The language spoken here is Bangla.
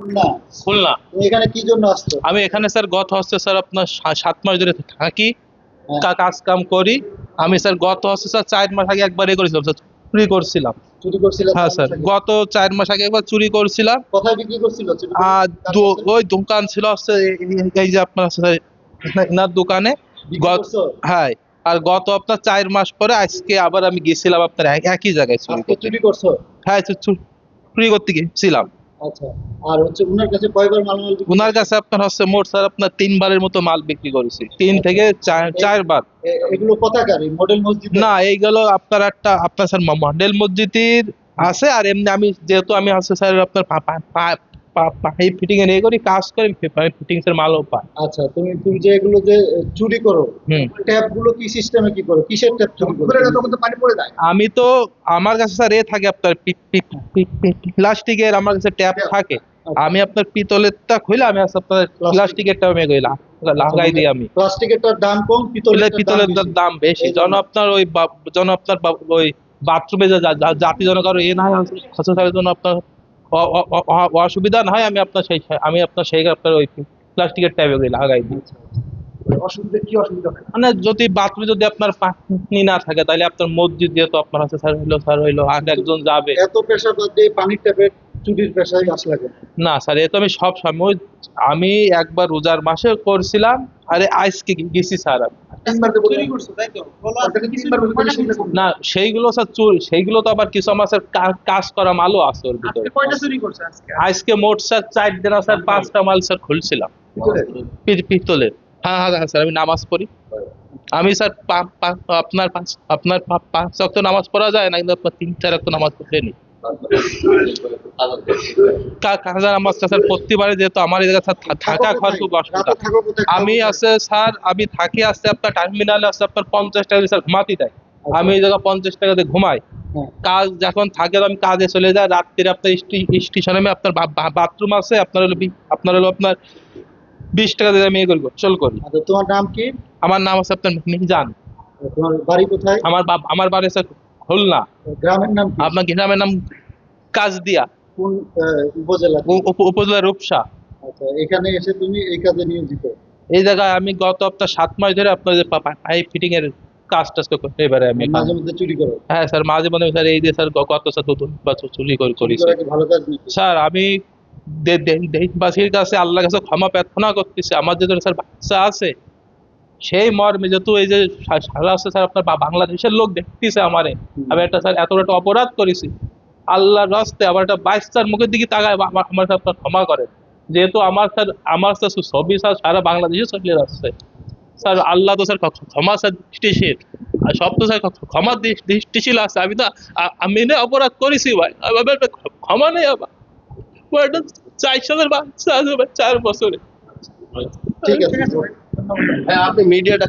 খুলনা। খুলনা। তুমি এখানে কি জন্য আসছো? আমি এখানে স্যার গত হচ্ছে স্যার আপনার 7 মাস ধরে থাকি, হ্যাঁ। কাজ কাম করি। আমি স্যার গত হচ্ছে স্যার 4 মাস আগে একবার করেছিলাম স্যার, চুরি করছিলাম। চুরি করছিলে হ্যাঁ 4 স্যার, মাস আগে? গত 4 মাস আগে একবার চুরি করছিলাম। কোথায় বিক্রি করছিল চুরি করে? আর কার কাছে ওই দোকান ছিল হচ্ছে এই যে আপনার হচ্ছে এনার দোকানে। বিক্রি করছো? হ্যাঁ। আর গত আপনার 4 মাস পরে আজকে আবার আমি গেছিলাম আপনার একই জায়গায় চুরি আজকে করতে। চুরি করছো? হ্যাঁ, চুরি করতে গেছিলাম। আচ্ছা। আর হচ্ছে উনার কাছে কয়বার মালামাল বিক্রি ওনার করছো? কাছে আপনার হচ্ছে মোট স্যার আপনার 3বারের মতো মাল বিক্রি করেছি, 3 আচ্ছা। থেকে 4বার। এগুলো কোথাকার? এই মডেল মসজিদের? না, এইগুলো আপনার একটা আপনার স্যার মডেল মসজিদের আছে। আর এমনি আমি যেহেতু আমি হচ্ছে স্যার আপনার পাইপ ফিটিং এর করি, কাজ করি, পাইপ ফিটিংস এর মালও পাই। আচ্ছা, তুমি তুমি যে এগুলো যে চুরি করো, হুম। ট্যাপ গুলো কি সিস্টেমে কি করো? কিসের ট্যাপ চুরি করো? তখন তো পানি পড়ে যায়। আমি তো আমার কাছে স্যার থাকে আপনার প্লাস্টিকের আমার কাছে ট্যাপ থাকে। আমি আপনার পিতলেরটা খুলে আমি হচ্ছে আপনার প্লাস্টিকের ট্যাপ লাগাই দিই আমি। প্লাস্টিকেরটার দাম কম, পিতলেরটার দাম পিতলের বেশি। দাম বেশি, এই যেন জন্য। আপনার যেন আপনার ওই বাথরুমে জাতি যেন কারো না হয়, খরচের জন্য আপনার অসুবিধা না হয়, আমি আপনার সেই আপনার ওই প্লাস্টিকের ট্যাবে লাগাই দিই। অসুবিধা কি অসুবিধা হয়? মানে যদি বাথরুমে যদি আপনার পানি না থাকে, তাহলে আপনার মসজিদ যেহেতু আপনার আছে স্যার হইলো আর একজন যাবে। এত পেশা বাদ দিয়ে পানির ট্যাপের চুরির পেশায় গাছ লাগে? না স্যার, এ তো আমি সব সময়, আমি একবার রোজার মাসে করছিলাম। আরে আজকে গেছি স্যার আমি। তিনবার তো চুরি করছো, তাই তো? বলো, আপনি তিনবার বলে দিলে সেটা করবে। না, সেইগুলো স্যার সেইগুলো তো আবার কিছু আমার স্যার কাজ করা মালও আছে ওর ভিতরে। আজকে কয়টা চুরি করছে আজকে? আজকে মোট স্যার 4 দিন স্যার 5টা মাল স্যার খুলছিলাম পিতলের? পিতলের। হ্যাঁ হ্যাঁ হ্যাঁ স্যার, আমি নামাজ পড়ি। আমি স্যার আপনার আপনার 5 ওয়াক্ত নামাজ পড়া যায় না, কিন্তু আপনার 3-4 ওয়াক্ত নামাজ পড়তে নি। কাজা নামাজটা স্যার প্রতিবারে, যেহেতু আমার এই জায়গায় স্যার থাকা খাওয়ার খুব অসুবিধা। রাতে থাকো কোথায়? আমি আছে স্যার, আমি থাকি আছে আপনার টার্মিনালে আছে আপনার 50 টাকা দিয়ে স্যার ঘুমাতে দেয়। আমি এই জায়গায় 50 টাকা দিয়ে ঘুমাই। হ্যাঁ। কাজ যখন থাকে আমি কাজে চলে যাই, রাত্রিরে আপনার স্টেশনে আমি আপনার বাথরুম আছে আপনার হলো আপনার 20 টাকা দিয়ে আমি করি, চল করি। আচ্ছা, তোমার নাম কি? আমার নাম আছে আপনার মিজান। তোমার বাড়ি কোথায়? আমার বাড়ি স্যার খুলনা। গ্রামের নাম কি? আপনার গ্রামের নাম কাজদিয়া, কোন উপজেলা? উপজেলা রূপসা। আচ্ছা, এখানে এসে তুমি এই কাজে নিয়োজিত? এই জায়গায় আমি গত আপনার 7 মাস ধরে আপনার যে পাইপ ফিটিং এর কাজ টাজ করতে এবারে আমি মাঝে মধ্যে চুরি করো? হ্যাঁ স্যার, মাঝে মাঝে স্যার এই যে স্যার গত স্যার 2 বছর চুরি চুরি করেছি করা কি ভালো কাজ নাকি? স্যার। আমি দেশবাসীর কাছে আল্লাহর কাছে ক্ষমা প্রার্থনা করতেছি। আমার যে স্যার বাচ্চা আছে, সেই মর্মে যেহেতু এই যে সারা আছে স্যার আপনার বাংলাদেশের লোক দেখতেছে আমারে, আমি একটা স্যার এত একটা অপরাধ করেছি, আল্লাহর রাস্তে আমার একটা বাচ্চার মুখের দিকে তাকায় আমার স্যার আপনার ক্ষমা করেন। যেহেতু আমার স্যার ছবি স্যার সারা বাংলাদেশে চলে যাচ্ছে স্যার। আল্লাহ তো স্যার ক্ষমা স্যার দৃষ্টিশীল, আর সব তো স্যার ক্ষমা দৃষ্টিশীল আছে। আমি তো আমি না অপরাধ করেছি ভাই, আমার একটা ক্ষমা নেই আমার। ও একটা 4 সালের বাচ্চা আছে ভাই, 4 বছরে। ঠিক আছে ভাই, ধন্যবাদ। হ্যাঁ, আপনি মিডিয়াটা